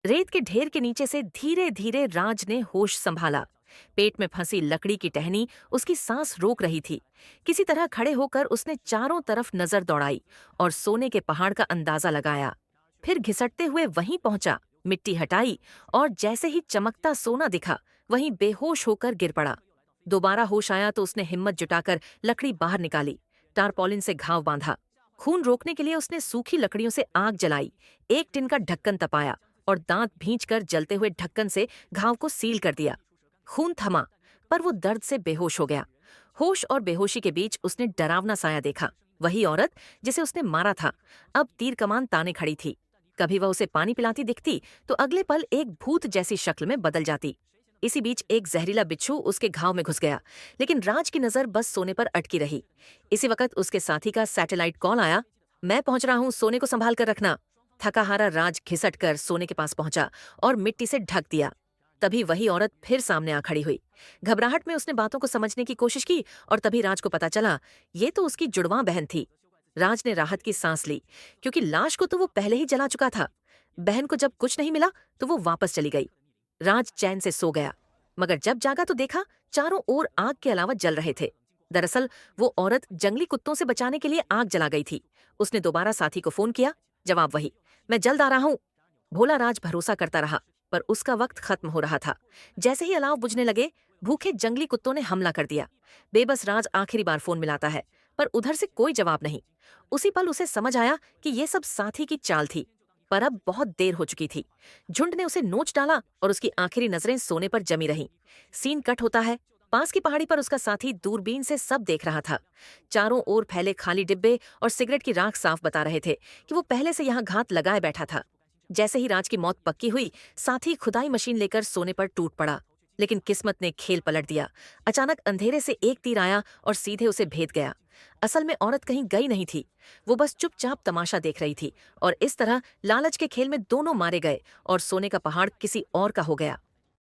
रेत के ढेर के नीचे से धीरे धीरे राज ने होश संभाला। पेट में फंसी लकड़ी की टहनी उसकी सांस रोक रही थी। किसी तरह खड़े होकर उसने चारों तरफ नजर दौड़ाई और सोने के पहाड़ का अंदाजा लगाया। फिर घिसटते हुए वहीं पहुंचा, मिट्टी हटाई और जैसे ही चमकता सोना दिखा, वहीं बेहोश होकर गिर पड़ा। दोबारा होश आया तो उसने हिम्मत जुटाकर लकड़ी बाहर निकाली, टारपॉलिन से घाव बांधा। खून रोकने के लिए उसने सूखी लकड़ियों से आग जलाई, एक टिन का ढक्कन तपाया और दांत भींचकर जलते हुए ढक्कन से घाव को सील कर दिया। खून थमा, पर वो दर्द से बेहोश हो गया। होश और बेहोशी के बीच उसने डरावना साया देखा। वही औरत जिसे उसने मारा था, अब तीर कमान ताने खड़ी थी। कभी वह उसे पानी पिलाती दिखती तो अगले पल एक भूत जैसी शक्ल में बदल जाती। इसी बीच एक जहरीला बिच्छू उसके घाव में घुस गया, लेकिन राज की नजर बस सोने पर अटकी रही। इसी वक्त उसके साथी का सैटेलाइट कॉल आया। मैं पहुंच रहा हूं, सोने को संभाल कर रखना। थका हारा राज घिसट कर सोने के पास पहुंचा और मिट्टी से ढक दिया। तभी वही औरत फिर सामने आ खड़ी हुई। घबराहट में उसने बातों को समझने की कोशिश की और तभी राज को पता चला, ये तो उसकी जुड़वां बहन थी। राज ने राहत की सांस ली, क्योंकि लाश को तो वो पहले ही जला चुका था। बहन को जब कुछ नहीं मिला तो वो वापस चली गई। राज चैन से सो गया, मगर जब जागा तो देखा चारों ओर आग के अलावा जल रहे थे। दरअसल वो औरत जंगली कुत्तों से बचाने के लिए आग जला गई थी। उसने दोबारा साथी को फोन किया, जवाब वही, मैं जल्द आ रहा हूं। भोला राज भरोसा करता रहा, पर उसका वक्त खत्म हो रहा था। जैसे ही अलाव बुझने लगे, भूखे जंगली कुत्तों ने हमला कर दिया। बेबस राज आखिरी बार फोन मिलाता है, पर उधर से कोई जवाब नहीं। उसी पल उसे समझ आया कि ये सब साथी की चाल थी, पर अब बहुत देर हो चुकी थी। झुंड ने उसे नोच डाला और उसकी आखिरी नजरें सोने पर जमी रहीं। सीन कट होता है। पास की पहाड़ी पर उसका साथी दूरबीन से सब देख रहा था। चारों ओर फैले खाली डिब्बे और सिगरेट की राख साफ बता रहे थे कि वो पहले से यहाँ घात लगाए बैठा था। जैसे ही राज की मौत पक्की हुई, साथी खुदाई मशीन लेकर सोने पर टूट पड़ा। लेकिन किस्मत ने खेल पलट दिया। अचानक अंधेरे से एक तीर आया और सीधे उसे भेद गया। असल में औरत कहीं गई नहीं थी, वो बस चुपचाप तमाशा देख रही थी। और इस तरह लालच के खेल में दोनों मारे गए और सोने का पहाड़ किसी और का हो गया।